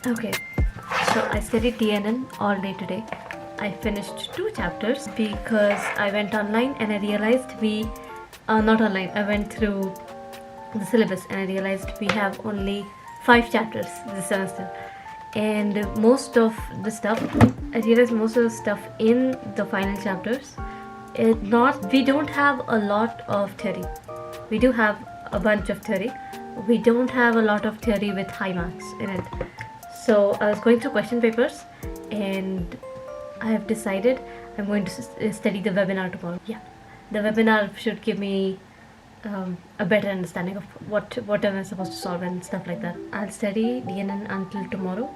Okay, so I studied DNN all day today. I finished 2 chapters because I went online and I realized not online, I went through the syllabus and I realized we have only 5 chapters this semester. And most of the stuff, I realized most of the stuff in the final chapters, we don't have a lot of theory. We do have a bunch of theory. We don't have a lot of theory with high marks in it. So I was going through question papers and I have decided I'm going to study the webinar tomorrow. Yeah, the webinar should give me a better understanding of what am I supposed to solve and stuff like that. I'll study DNN until tomorrow.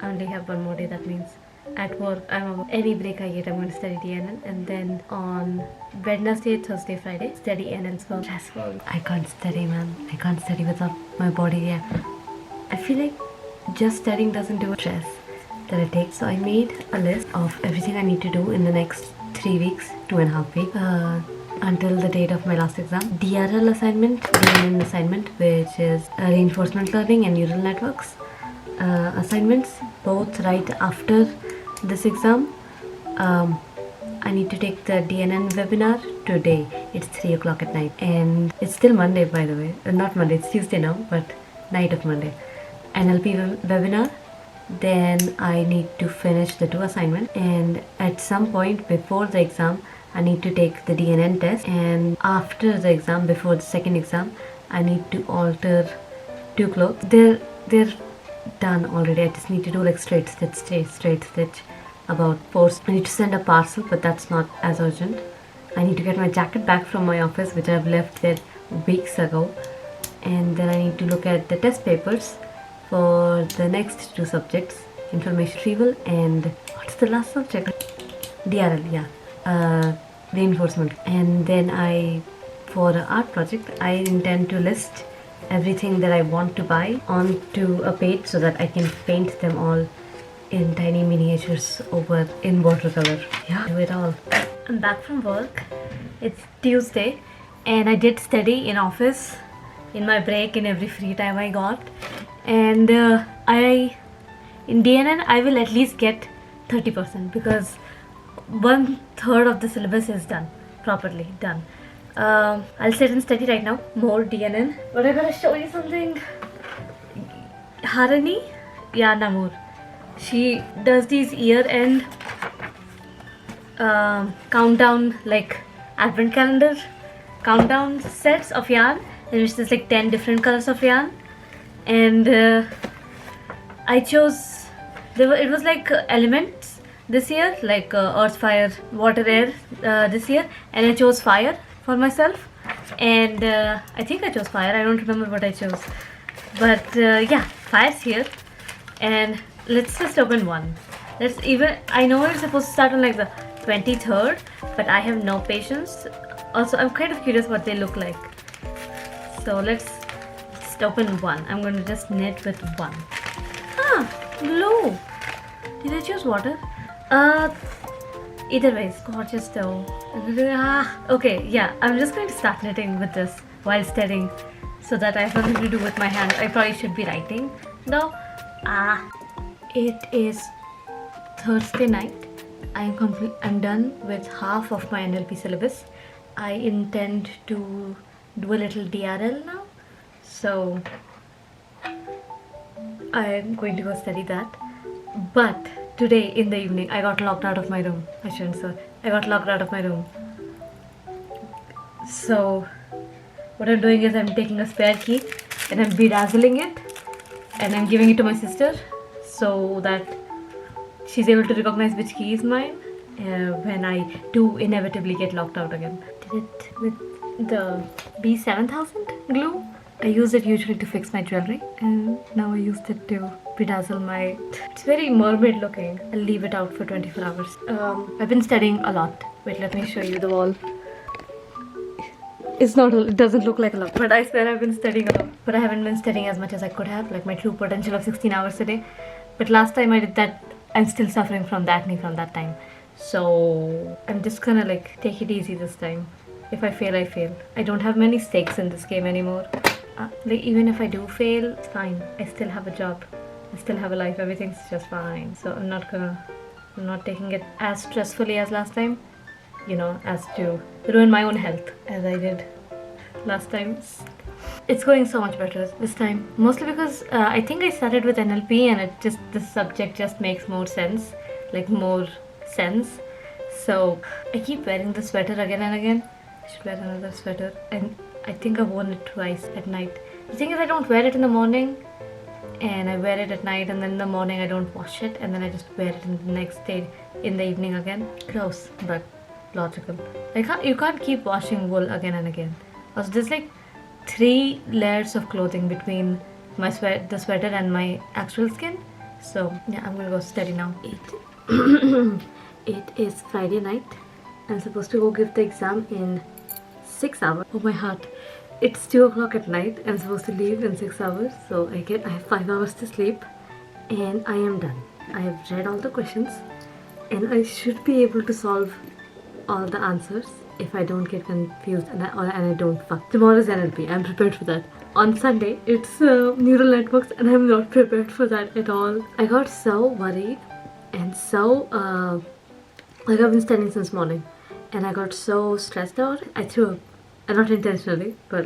I only have one more day, that means at work, any break I get, I'm going to study DNN, and then on Wednesday, Thursday, Friday, study NL. So stressful. I can't study, man. I can't study without my body. Yeah, I feel like just studying doesn't do stress that it takes. So I made a list of everything I need to do in the next 3 weeks, 2.5 weeks, until the date of my last exam. DRL assignment, DNN assignment, which is reinforcement learning and neural networks assignments, both right after this exam. I need to take the DNN webinar today. It's 3 o'clock at night, and it's still Monday, by the way. Not Monday, it's Tuesday now, but night of Monday. NLP webinar. Then I need to finish the 2 assignments, and at some point before the exam I need to take the DNN test, and after the exam, before the second exam, I need to alter 2 clothes. They're done already. I just need to do like straight stitch about 4. I need to send a parcel, but that's not as urgent. I need to get my jacket back from my office, which I've left there weeks ago, and then I need to look at the test papers for the next 2 subjects, information retrieval and what's the last subject? DRL, yeah, reinforcement. And then for an art project, I intend to list everything that I want to buy onto a page so that I can paint them all in tiny miniatures over in watercolor. Yeah, do it all. I'm back from work. It's Tuesday and I did study in office in my break, in every free time I got, and in DNN I will at least get 30% because 1/3 of the syllabus is done, properly done. I'll sit and study right now, more DNN. But I gotta show you something. Harani, yeah, Namur. She does these year-end countdown, like advent calendar countdown sets of yarn, in which there's like 10 different colors of yarn. And I chose, it was like elements this year, like earth, fire, water, air this year, and I chose fire for myself, and I think I chose fire. I don't remember what I chose, but yeah, fire's here, and let's just open one. I know it's supposed to start on like the 23rd, but I have no patience. Also, I'm kind of curious what they look like, so let's just open one. I'm going to just knit with one. Blue. Did I choose water? Either way, it's gorgeous though. Okay, yeah, I'm just going to start knitting with this while studying so that I have something to do with my hand. I probably should be writing though. It is Thursday night. I'm done with half of my NLP syllabus. I intend to do a little DRL now, so I'm going to go study that. But today in the evening I got locked out of my room. I shouldn't say. I got locked out of my room. So what I'm doing is I'm taking a spare key and I'm bedazzling it and I'm giving it to my sister so that she's able to recognize which key is mine when I do inevitably get locked out again. Did it with the B7000 glue. I use it usually to fix my jewelry, and now I used it to bedazzle my... It's very mermaid looking. I'll leave it out for 24 hours. I've been studying a lot. Wait, let me show you the wall. It doesn't look like a lot, but I swear I've been studying a lot. But I haven't been studying as much as I could have, like my true potential of 16 hours a day. But last time I did that, I'm still suffering from that knee from that time. So I'm just gonna like take it easy this time. If I fail, I fail. I don't have many stakes in this game anymore. Like even if I do fail, it's fine. I still have a job. I still have a life, everything's just fine. So I'm not taking it as stressfully as last time, as to ruin my own health as I did last time. It's going so much better this time, mostly because I think I started with NLP and the subject just makes more sense. So I keep wearing the sweater again and again. I should wear another sweater, and I think I've worn it twice at night. The thing is, I don't wear it in the morning, and I wear it at night, and then in the morning I don't wash it, and then I just wear it in the next day in the evening again. Gross, but logical. You can't keep washing wool again and again. Also, there's like 3 layers of clothing between the sweater and my actual skin. So yeah, I'm gonna go study now. It is Friday night. I'm supposed to go give the exam in 6 hours. Oh my heart. It's 2 o'clock at night. I'm supposed to leave in 6 hours. So I have 5 hours to sleep. And I am done. I have read all the questions. And I should be able to solve all the answers if I don't get confused and I don't fuck. Tomorrow is NLP. I'm prepared for that. On Sunday, it's neural networks and I'm not prepared for that at all. I got so worried and so I've been studying since morning, and I got so stressed out. I threw up, and not intentionally, but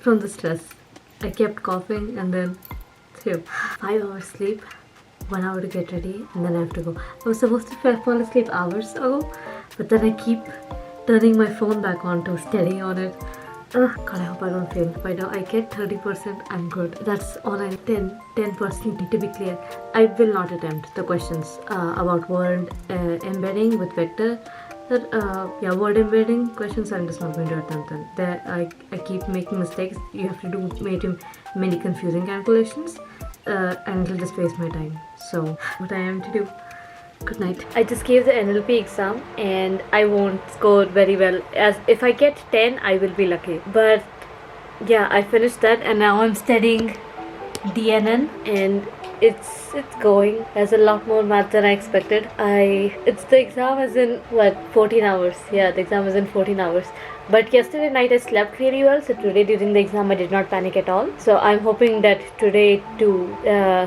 from the stress. I kept coughing and then threw up. 5 hours sleep, 1 hour to get ready, and then I have to go. I was supposed to fall asleep hours ago, but then I keep turning my phone back on to study on it. God, I hope I don't fail. By now I get 30%, I'm good. That's all I 10% need to be clear. I will not attempt the questions about word embedding with vector. Word embedding questions I'm just not going to attempt them. I keep making mistakes. You have to do many confusing calculations and it'll just waste my time. So what I am to do. Good night. I just gave the NLP exam and I won't score very well. As if I get 10, I will be lucky. But yeah, I finished that and now I'm studying DNN and it's going. There's a lot more math than I expected. The exam is in 14 hours. Yeah, the exam is in 14 hours. But yesterday night I slept really well, so today during the exam I did not panic at all. So I'm hoping that today too,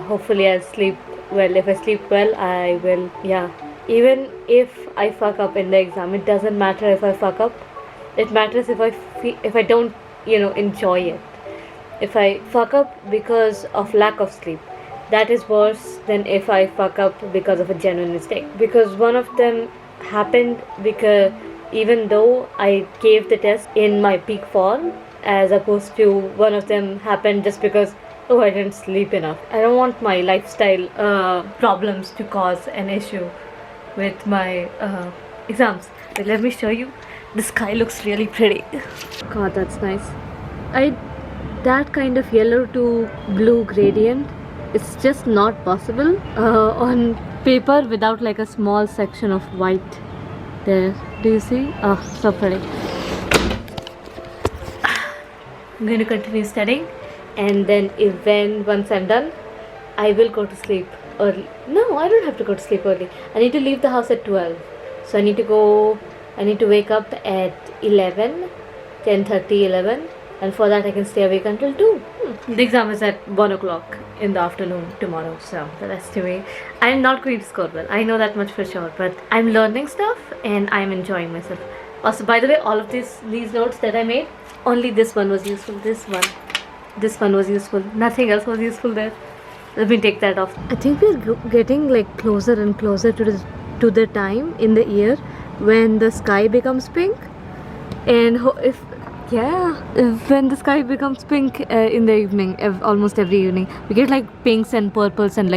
hopefully I'll sleep well. If I sleep well, I will, even if I fuck up in the exam, it doesn't matter if I fuck up. It matters if I don't, enjoy it. If I fuck up because of lack of sleep, that is worse than if I fuck up because of a genuine mistake. Because one of them happened because even though I gave the test in my peak form, as opposed to one of them happened just because I didn't sleep enough. I don't want my lifestyle problems to cause an issue with my exams. Let me show you. The sky looks really pretty. God, that's nice. That kind of yellow to blue gradient, it's just not possible on paper without a small section of white there. Do you see? Oh, so pretty. I'm going to continue studying. And then once I'm done, I will go to sleep early. No, I don't have to go to sleep early. I need to leave the house at 12. So I need to wake up at 10:30, 11. And for that I can stay awake until 2. The exam is at 1 o'clock in the afternoon tomorrow. So that's the way. I'm not going to score well. I know that much for sure. But I'm learning stuff and I'm enjoying myself. Also, by the way, all of these notes that I made, only this one was useful. This one was useful. Nothing else was useful there. Let me take that off. I think we're getting closer and closer to the time in the year when the sky becomes pink. And when the sky becomes pink in the evening, almost every evening, we get pinks and purples and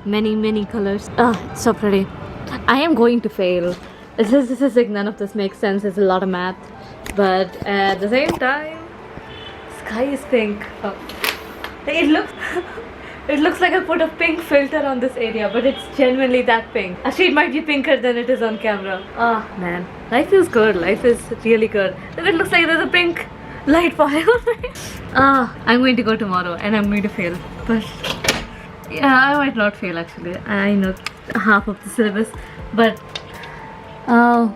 many colors. It's so pretty. I am going to fail. This is none of this makes sense. It's a lot of math, but at the same time, sky is pink. It looks like I put a pink filter on this area, but it's genuinely that pink. Actually, it might be pinker than it is on camera. Man, life feels good. Life is really good. It looks like there's a pink light falling on me. I'm going to go tomorrow and I'm going to fail. But yeah, I might not fail actually. I know half of the syllabus, but I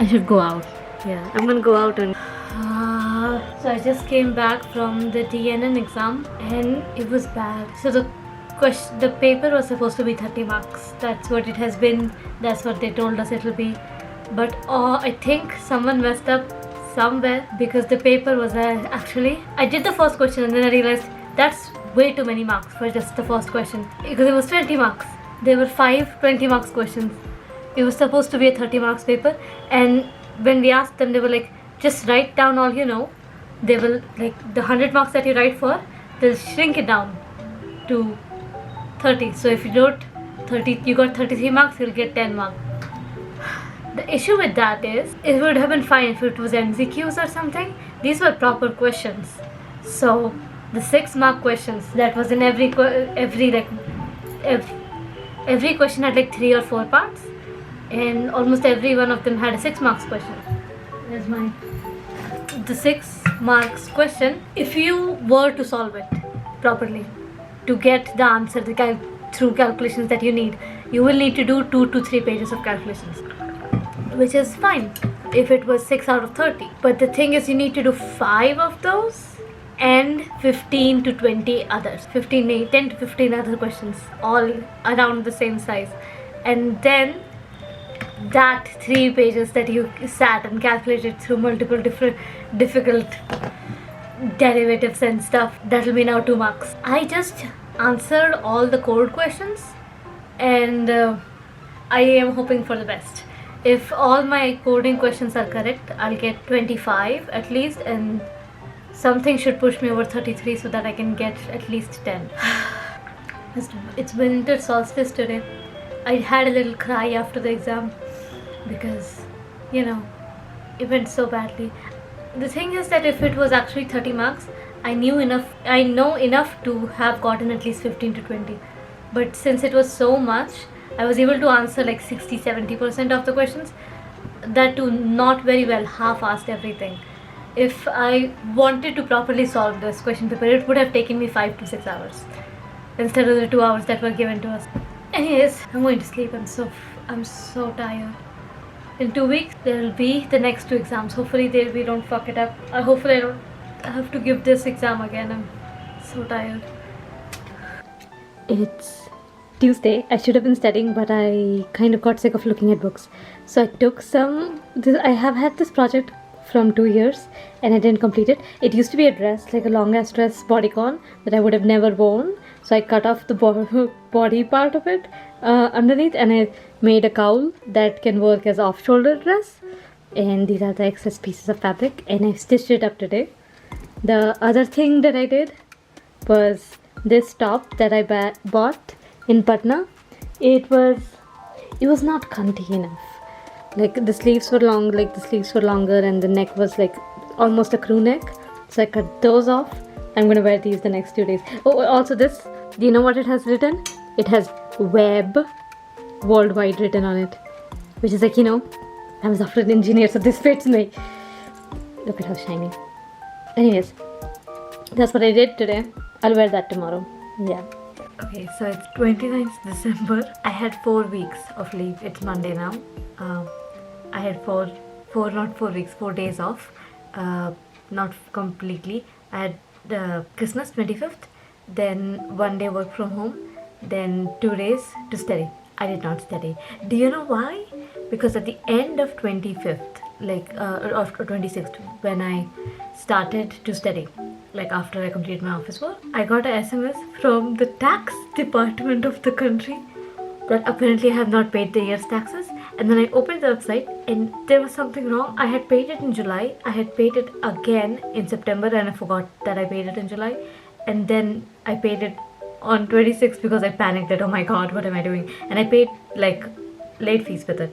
should go out. Yeah, I'm gonna go out and So I just came back from the TNN exam and it was bad. So the paper was supposed to be 30 marks. That's what it has been. That's what they told us it'll be. But I think someone messed up somewhere because the paper was actually, I did the first question and then I realized that's way too many marks for just the first question because it was 20 marks. There were 5 20 marks questions. It was supposed to be a 30 marks paper, and when we asked them, they were like, just write down all you know. They will, like, the 100 marks that you write for, they'll shrink it down to 30. So if you wrote 30, you got 33 marks, you'll get 10 marks. The issue with that is, it would have been fine if it was MCQs or something. These were proper questions. So the 6-mark questions that was in every question had like 3 or 4 parts, and almost every one of them had a 6 marks question. There's mine. The 6 marks question, if you were to solve it properly, to get the answer through calculations that you need, you will need to do 2 to 3 pages of calculations, which is fine if it was 6 out of 30. But the thing is, you need to do 5 of those and 15 to 20 others, 10 to 15 other questions, all around the same size. And then that 3 pages that you sat and calculated through multiple difficult derivatives and stuff, that'll be now 2 marks. I just answered all the code questions, and I am hoping for the best. If all my coding questions are correct, I'll get 25 at least, and something should push me over 33 so that I can get at least 10. It's winter solstice today. I had a little cry after the exam because, it went so badly. The thing is that if it was actually 30 marks, I know enough to have gotten at least 15 to 20. But since it was so much, I was able to answer like 60-70% of the questions. That too, not very well, half-assed everything. If I wanted to properly solve this question paper, it would have taken me 5 to 6 hours instead of the 2 hours that were given to us. Anyways, I'm going to sleep. I'm so tired. In 2 weeks, there will be the next 2 exams. Hopefully we don't fuck it up. Hopefully I don't have to give this exam again. I'm so tired. It's Tuesday. I should have been studying, but I kind of got sick of looking at books. So I took I have had this project from 2 years and I didn't complete it. It used to be a dress, like a long ass dress bodycon that I would have never worn. So I cut off the body part of it underneath, and I made a cowl that can work as off-shoulder dress. And these are the excess pieces of fabric, and I stitched it up today. The other thing that I did was this top that I bought in Patna. It was not cunty enough. Like the sleeves were longer, and the neck was like almost a crew neck. So I cut those off. I'm gonna wear these the next 2 days. Oh, also this, do you know what it has written? It has Web Worldwide written on it, which is like, I'm a software engineer, so this fits me. Look at how shiny. Anyways, that's what I did today. I'll wear that tomorrow. Yeah. Okay, so it's 29th December. I had 4 weeks of leave. It's Monday now. I had 4 days off. Not completely. I had Christmas 25th, then 1 day work from home, then 2 days to study. I did not study. Do you know why? Because at the end of 25th, or 26th, when I started to study, like after I completed my office work, I got an SMS from the tax department of the country that apparently I have not paid the year's taxes. And then I opened the website and there was something wrong. I had paid it in July. I had paid it again in September and I forgot that I paid it in July. And then I paid it on 26th because I panicked that, oh my god, what am I doing? And I paid like late fees with it.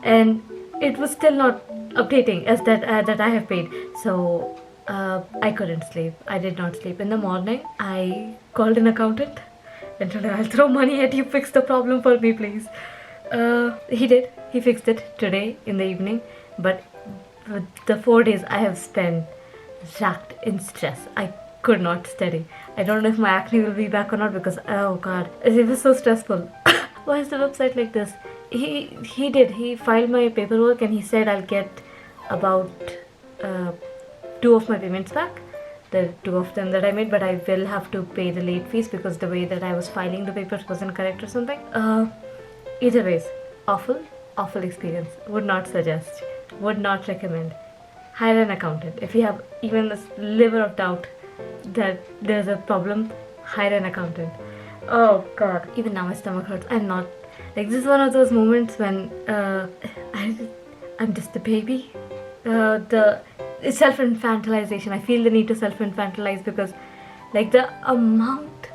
And it was still not updating as that I have paid. So I couldn't sleep. I did not sleep. In the morning, I called an accountant and told her, I'll throw money at you, fix the problem for me, please. He did. He fixed it today in the evening. But the 4 days I have spent racked in stress. I could not study. I don't know if my acne will be back or not because, oh god, it was so stressful. Why is the website like this? He filed my paperwork and he said I'll get about two of my payments back, the two of them that I made, but I will have to pay the late fees because the way that I was filing the papers wasn't correct or something. Either ways, awful experience. Would not suggest, would not recommend. Hire an accountant. If you have even a sliver of doubt that there's a problem, hire an accountant. Oh god, even now my stomach hurts. I'm not, like, this is one of those moments when I'm just a baby. It's self-infantilization. I feel the need to self-infantilize because, like, the amount,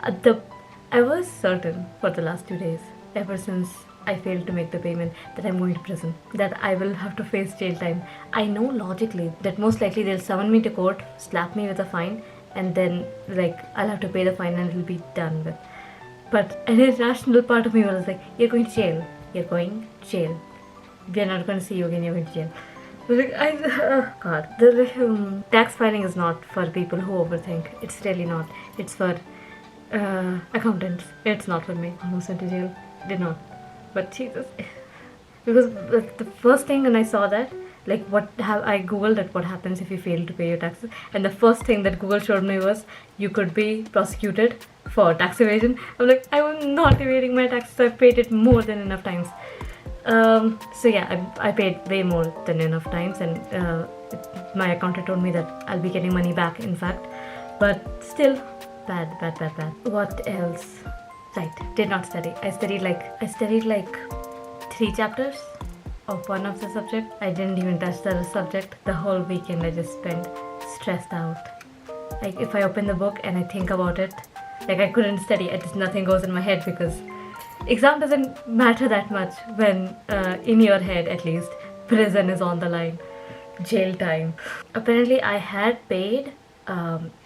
I was certain for the last 2 days, ever since I failed to make the payment, that I'm going to prison, that I will have to face jail time. I know logically that most likely they'll summon me to court, slap me with a fine, and then, like, I'll have to pay the fine and it'll be done with. But an irrational part of me was like, you're going to jail. You're going to jail. We're not going to see you again. You're going to jail. Like, God, the tax filing is not for people who overthink. It's really not. It's for accountants. It's not for me. Almost went to jail. Did not. But Jesus, because the first thing when I saw that, like, I googled that what happens if you fail to pay your taxes, and the first thing that Google showed me was you could be prosecuted for tax evasion. I'm like, I was not evading my taxes. I've paid it more than enough times. So yeah, I paid way more than enough times, and my accountant told me that I'll be getting money back, in fact, but still bad. What else? Right, did not study. I studied like 3 chapters of one of the subject. I didn't even touch the subject. The whole weekend I just spent stressed out. Like, if I open the book and I think about it, like, I couldn't study. Nothing goes in my head because exam doesn't matter that much when in your head, at least, prison is on the line, jail time. Apparently I had paid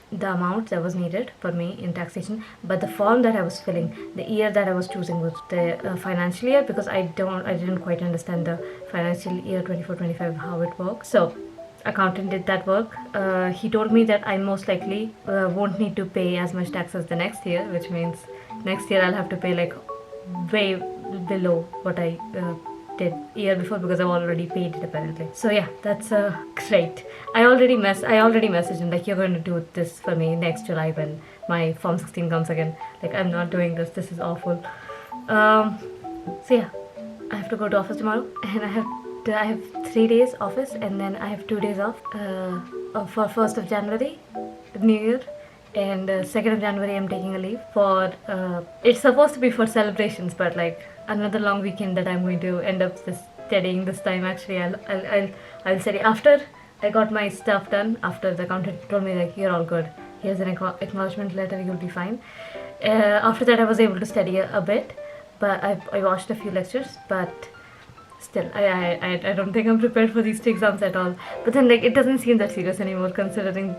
the amount that was needed for me in taxation, but the form that I was filling, the year that I was choosing was the financial year, because I didn't quite understand the financial year 24-25 how it works. So accountant did that work. He told me that I most likely won't need to pay as much tax as the next year, which means next year I'll have to pay like way below what I did year before, because I've already paid it apparently. So yeah, that's great. I already messaged him like, you're going to do this for me next July when my Form 16 comes again. Like, I'm not doing this. This is awful. So yeah, I have to go to office tomorrow, and I have 3 days office, and then I have 2 days off for 1st of January, New Year. And 2nd of January I'm taking a leave for it's supposed to be for celebrations, but like another long weekend that I'm going to end up studying this time. Actually, I'll study after I got my stuff done. After the accountant told me like, you're all good, here's an acknowledgement letter, you'll be fine. After that I was able to study a bit, but I watched a few lectures, but still I don't think I'm prepared for these 2 exams at all. But then, like, it doesn't seem that serious anymore considering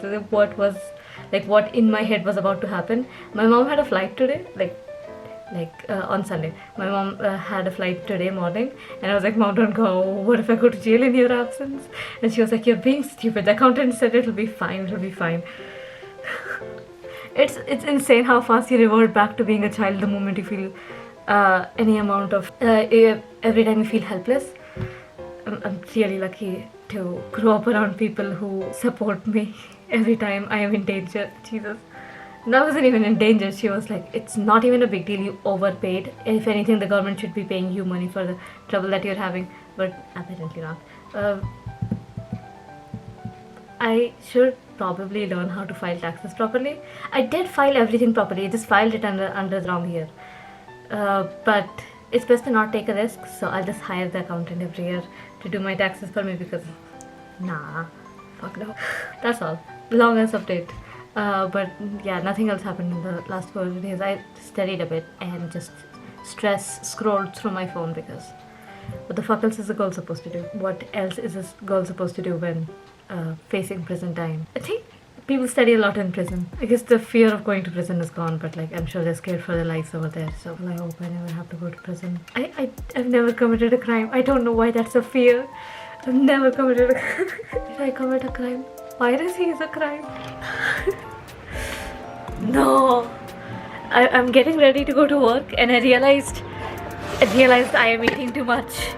what in my head was about to happen. My mom had a flight today, on Sunday. My mom had a flight today morning, and I was like, Mom, don't go. What if I go to jail in your absence? And she was like, you're being stupid. The accountant said it'll be fine. It's insane how fast you revert back to being a child the moment you feel any amount of every time you feel helpless. I'm really lucky to grow up around people who support me every time I am in danger. Jesus. And I wasn't even in danger. She was like, it's not even a big deal, you overpaid. If anything, the government should be paying you money for the trouble that you're having. But apparently not. I should probably learn how to file taxes properly. I did file everything properly, I just filed it under the wrong year. But it's best to not take a risk, so I'll just hire the accountant every year to do my taxes for me, because fuck no. That's all. Longest update. But yeah, nothing else happened in the last 4 days. I studied a bit and just scrolled through my phone, because what the fuck else is a girl supposed to do? What else is a girl supposed to do when facing prison time? I think people study a lot in prison. I guess the fear of going to prison is gone, but like, I'm sure they're scared for their lives over there. So I hope I never have to go to prison. I've never committed a crime. I don't know why that's a fear. I've never committed a crime. Did I commit a crime? Piracy is a crime. No. I'm getting ready to go to work, and I realized I am eating too much.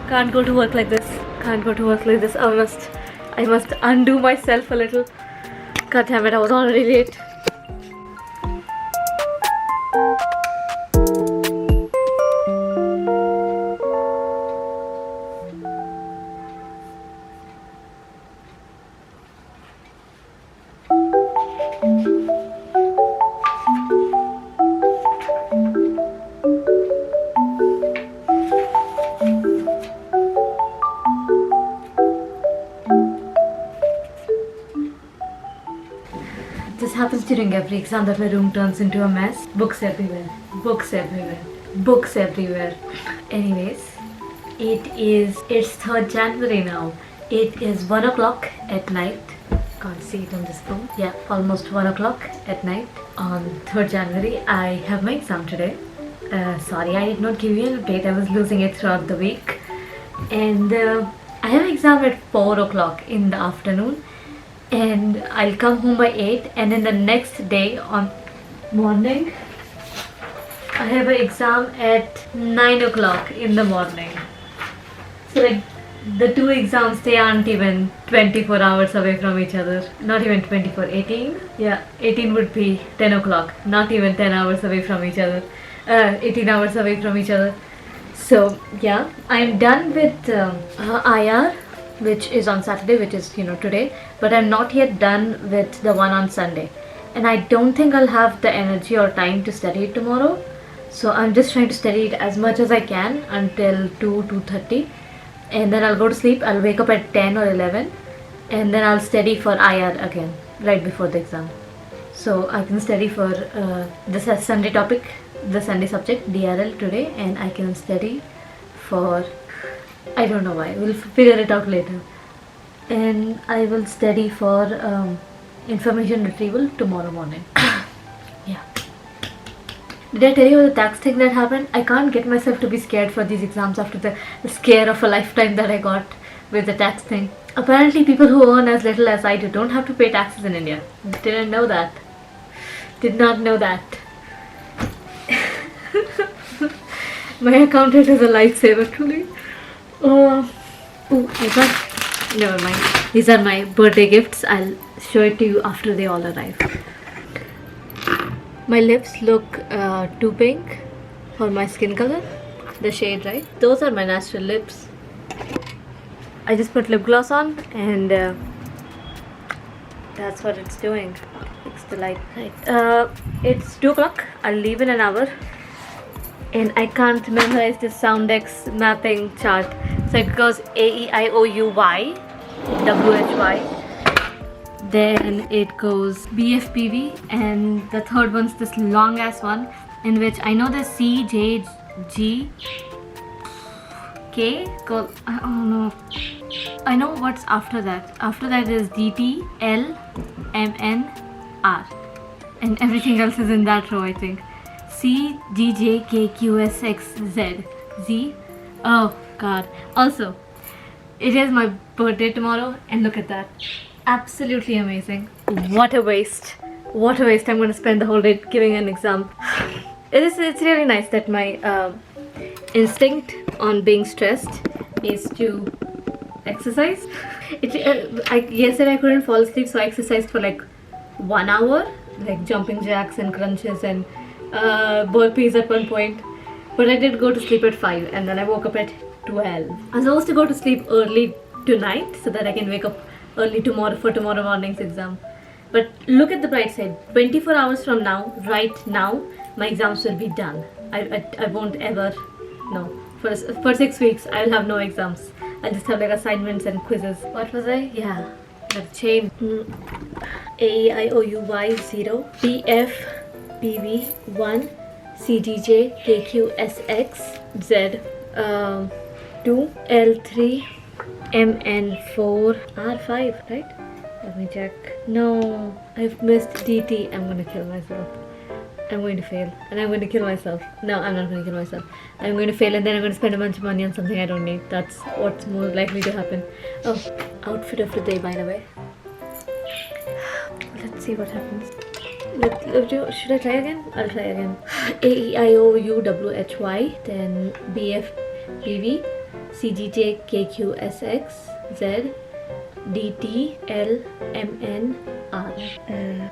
Can't go to work like this. Can't go to work like this. I must undo myself a little. God damn it, I was already late. This happens during every exam that my room turns into a mess. Books everywhere. Books everywhere. Books everywhere. Anyways, it's 3rd January now. It is 1 o'clock at night. Can't see it on this phone. Yeah, almost 1 o'clock at night on 3rd January. I have my exam today. Sorry, I did not give you an update. I was losing it throughout the week. And I have an exam at 4 o'clock in the afternoon. And I'll come home by 8, and then the next day on morning I have an exam at 9 o'clock in the morning. So like the 2 exams, they aren't even 24 hours away from each other. Not even 24, 18? Yeah, 18 would be 10 o'clock. Not even 10 hours away from each other. 18 hours away from each other. So yeah, I'm done with IR, which is on Saturday, which is today, but I'm not yet done with the one on Sunday, and I don't think I'll have the energy or time to study it tomorrow. So I'm just trying to study it as much as I can until 2:30, and then I'll go to sleep. I'll wake up at 10 or 11, and then I'll study for IR again right before the exam, so I can study for this Sunday topic, the Sunday subject DRL today, and I can study for, I don't know why, we'll figure it out later. And I will study for information retrieval tomorrow morning. Yeah. Did I tell you the tax thing that happened? I can't get myself to be scared for these exams after the scare of a lifetime that I got with the tax thing. Apparently people who earn as little as I do don't have to pay taxes in India. Didn't know that. Did not know that. My accountant is a lifesaver truly. Never mind. These are my birthday gifts. I'll show it to you after they all arrive. My lips look too pink for my skin color. The shade, right? Those are my natural lips. I just put lip gloss on, and that's what it's doing. Fix the light. Right. It's 2 o'clock. I'll leave in an hour. And I can't memorize this Soundex mapping chart. So it goes AEIOUY, WHY. Then it goes BFPV, and the third one's this long ass one, in which I know the C, J, G, K. I don't know. I know what's after that. After that is DT, L, M, N, R, and everything else is in that row, I think. C, G, J, K, Q, S, X, Z, Z. Oh god. Also, it is my birthday tomorrow, and look at that. Absolutely amazing. What a waste. What a waste. I'm going to spend the whole day giving an exam. It's really nice that my instinct on being stressed is to exercise. Yesterday I couldn't fall asleep, so I exercised for like 1 hour, like jumping jacks and crunches and burpees at one point. But I did go to sleep at 5, and then I woke up at 12. I'm supposed to go to sleep early tonight so that I can wake up early tomorrow for tomorrow morning's exam. But look at the bright side. 24 hours from now, right now, my exams will be done. I won't ever, no. For 6 weeks, I'll have no exams. I'll just have like assignments and quizzes. What was I? Yeah, that chain. AEIOUY 0, PF, PV 1, CDJ, KQSX, Z 2, L3, MN4, R5, right? Let me check. No, I've missed DT. I'm gonna kill myself. I'm going to fail, and I'm going to kill myself. No, I'm not going to kill myself. I'm going to fail, and then I'm going to spend a bunch of money on something I don't need. That's what's more likely to happen. Oh, outfit of the day, by the way. Let's see what happens. Should I try again? I'll try again. AEIOUWHY, then BFPV, CGJKQSXZ DTLMNR.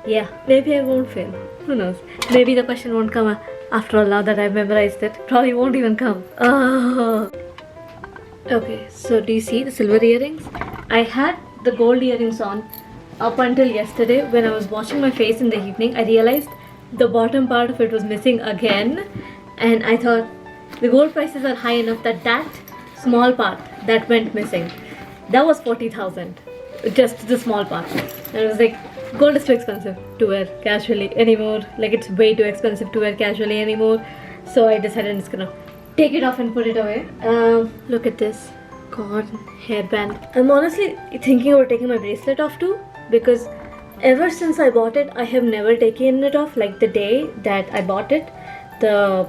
Yeah, maybe I won't fail. Who knows? Maybe the question won't come after all now that I've memorized it. Probably won't even come. Okay, so do you see the silver earrings? I had the gold earrings on up until yesterday. When I was washing my face in the evening, I realized the bottom part of it was missing again, and I thought the gold prices are high enough that that small part that went missing, that was 40,000, just the small part. And I was like, gold is too expensive to wear casually anymore. Like, it's way too expensive to wear casually anymore. So I decided I'm just gonna take it off and put it away. Look at this corn hairband. I'm honestly thinking about taking my bracelet off too, because ever since I bought it, I have never taken it off. Like the day that I bought it, the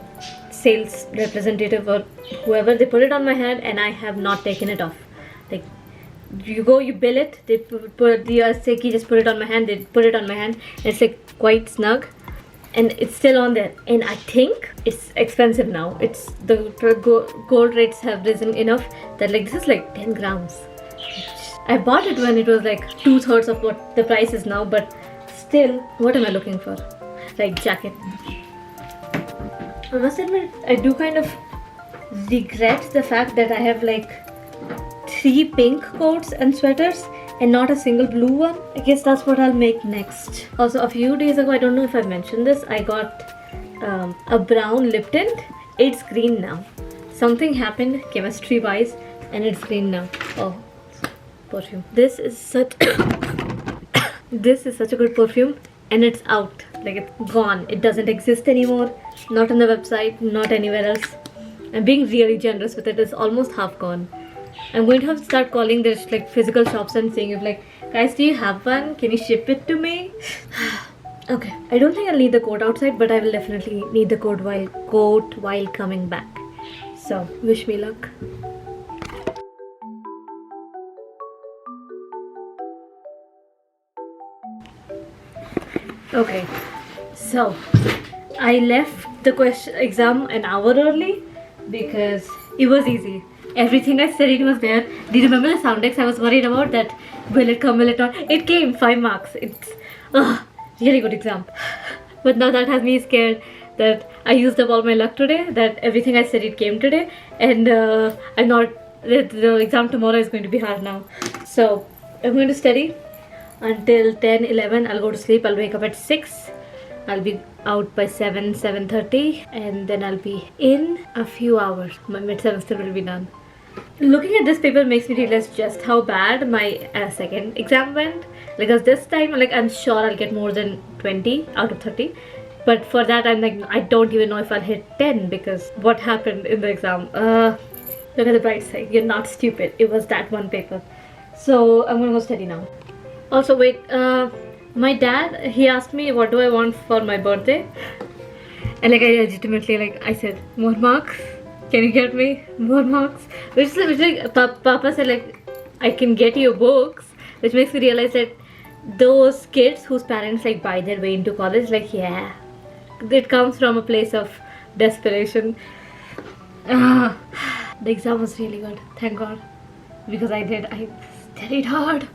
sales representative or whoever, they put it on my hand and I have not taken it off. Like, you go, you bill it, they put the Seki just put it on my hand, they put it on my hand, and it's like quite snug and it's still on there. And I think it's expensive now. It's the gold rates have risen enough that like this is like 10 grams. I bought it when it was like 2/3 of what the price is now, but still, what am I looking for? Like jacket. I must admit, I do kind of regret the fact that I have like 3 pink coats and sweaters and not a single blue one. I guess that's what I'll make next. Also, a few days ago, I don't know if I mentioned this, I got a brown lip tint. It's green now. Something happened chemistry wise and it's green now. Oh, perfume. This is such this is such a good perfume, and it's out. Like, it's gone. It doesn't exist anymore. Not on the website, not anywhere else. I'm being really generous with it. It's almost half gone. I'm going to have to start calling this like physical shops and saying, if like, guys, do you have one? Can you ship it to me? Okay, I don't think I'll need the coat outside, but I will definitely need the coat while coming back. So wish me luck. Okay, so I left the exam an hour early because it was easy. Everything I studied was there. Do you remember the sound decks I was worried about? That will it come, will it not? It came, 5 marks. It's really good exam. But now that has me scared that I used up all my luck today, that everything I studied came today, and I'm not, the exam tomorrow is going to be hard now. So I'm going to study until 10, 11. I'll go to sleep. I'll wake up at 6. I'll be out by 7:30, and then I'll be in a few hours. My mid-semester will be done. Looking at this paper makes me realize just how bad my second exam went. Because this time, like, I'm sure I'll get more than 20 out of 30. But for that, I'm like, I don't even know if I'll hit 10, because what happened in the exam? Look at the bright side. You're not stupid. It was that one paper. So I'm gonna go study now. Also, wait. My dad, he asked me what do I want for my birthday, and like I legitimately, like, I said, more marks. Can you get me more marks? Which like Papa said, like, I can get you books, which makes me realize that those kids whose parents like buy their way into college, like, yeah, it comes from a place of desperation. The exam was really good, thank God, because I studied hard.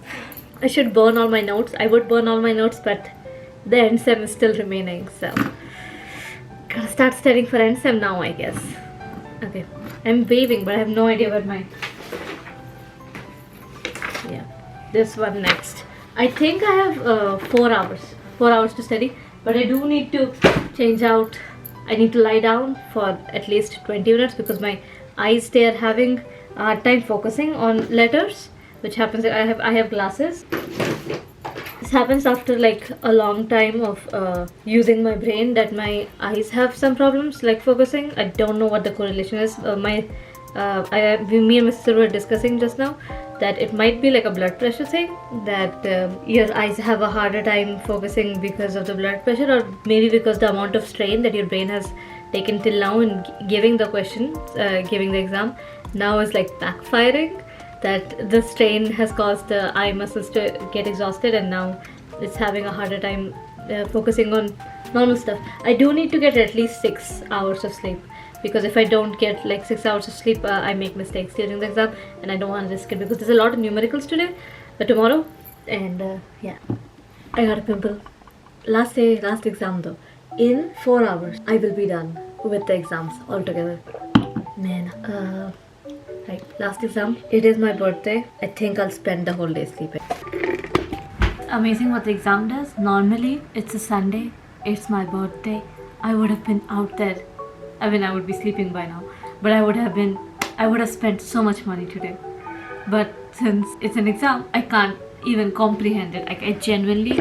I should burn all my notes. I would burn all my notes, but the end sem is still remaining, so gotta start studying for end sem now, I guess. Okay, I'm waving, but I have no idea what my, yeah, this one next. I think I have 4 hours to study, but I do need to change out. I need to lie down for at least 20 minutes because my eyes, they are having a hard time focusing on letters, which happens. I have glasses. This happens after like a long time of using my brain, that my eyes have some problems like focusing. I don't know what the correlation is. Me and my sister were discussing just now that it might be like a blood pressure thing, that your eyes have a harder time focusing because of the blood pressure, or maybe because the amount of strain that your brain has taken till now in giving the question, giving the exam, now is like backfiring. That the strain has caused the eye muscles to get exhausted, and now it's having a harder time focusing on normal stuff. I do need to get at least 6 hours of sleep, because if I don't get like 6 hours of sleep, I make mistakes during the exam, and I don't want to risk it because there's a lot of numericals today, tomorrow, and yeah, I got a pimple. Last day, last exam though. In 4 hours, I will be done with the exams altogether. Man, right, last exam. It is my birthday. I think I'll spend the whole day sleeping. Amazing what the exam does. Normally, it's a Sunday. It's my birthday. I would have been out there. I mean, I would be sleeping by now. But I would have spent so much money today. But since it's an exam, I can't even comprehend it. Like, I genuinely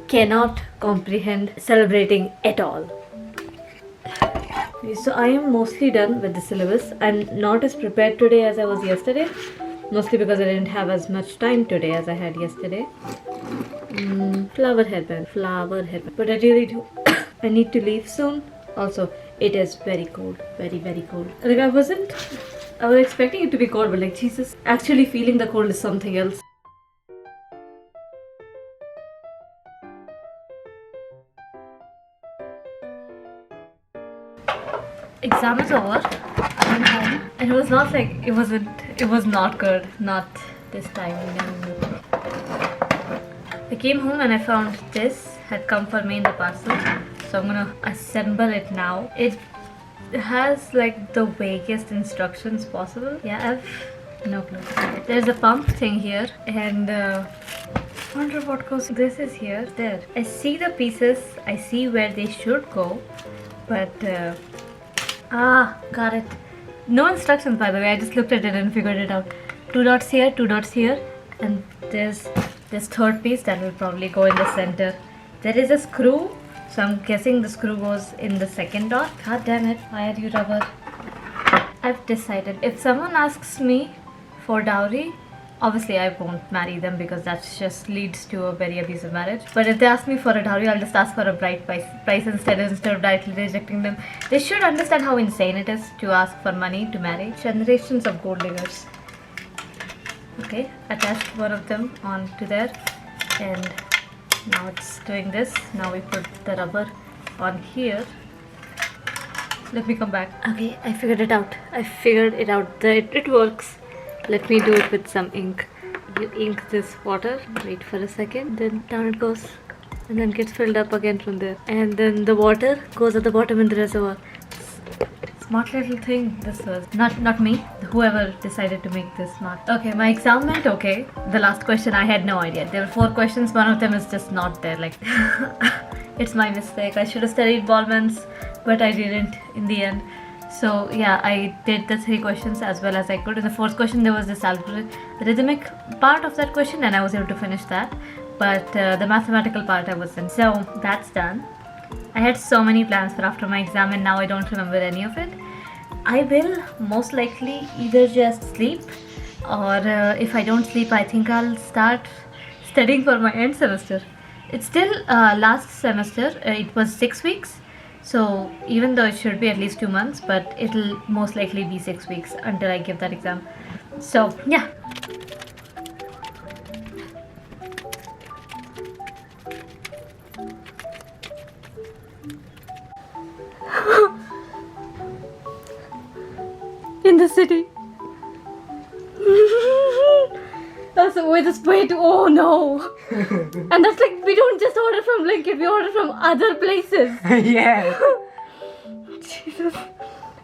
cannot comprehend celebrating at all. So I am mostly done with the syllabus. I'm not as prepared today as I was yesterday. Mostly because I didn't have as much time today as I had yesterday. Flower headband. But I really do. I need to leave soon. Also, it is very cold. Very, very cold. Like, I was expecting it to be cold, but like, Jesus. Actually feeling the cold is something else. Exam is over. I'm home. And it was not like, it was not good. Not this time. I came home and I found this had come for me in the parcel. So I'm gonna assemble it now. It has like the vaguest instructions possible. Yeah, I've no clue. There's a pump thing here, and wonder what goes. This is here. There. I see the pieces. I see where they should go, but got it. No instructions, by the way. I just looked at it and figured it out. 2 dots here, 2 dots here, and there's this third piece that will probably go in the center. There is a screw, so I'm guessing the screw goes in the second dot. God damn it, why are you rubber? I've decided, if someone asks me for dowry, obviously I won't marry them because that just leads to a very abusive marriage. But if they ask me for a dowry, I'll just ask for a bright price instead of directly rejecting them. They should understand how insane it is to ask for money to marry. Generations of gold diggers. Okay, attached one of them onto there, and now it's doing this. Now we put the rubber on here. Let me come back. Okay, I figured it out. It works. Let me do it with some ink. You ink this water, wait for a second, then down it goes, and then gets filled up again from there. And then the water goes at the bottom in the reservoir. Smart little thing this was. Not me, whoever decided to make this smart. Okay, my exam went okay. The last question I had no idea. There were 4 questions, one of them is just not there. Like, it's my mistake. I should have studied Ballman's, but I didn't in the end. So yeah, I did the 3 questions as well as I could. In the 4th question, there was this rhythmic part of that question, and I was able to finish that. But the mathematical part I wasn't. So that's done. I had so many plans for after my exam, and now I don't remember any of it. I will most likely either just sleep, or if I don't sleep, I think I'll start studying for my end semester. It's still last semester. It was 6 weeks. So even though it should be at least 2 months, but it'll most likely be 6 weeks until I give that exam. So yeah. In the city. That's the way this way to, oh no. And that's like, we don't just order from Blinkit, we order from other places. Yeah. Jesus.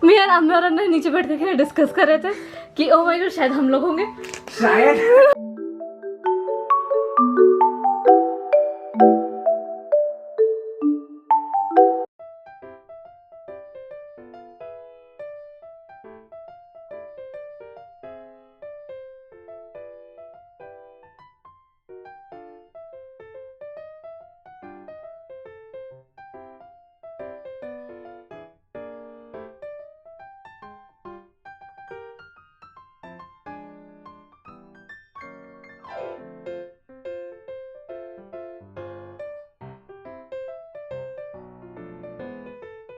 मैं यार हम और अन्ना नीचे बैठ के discuss कर रहे थे कि ओ माय गॉड शायद हम लोग होंगे शायद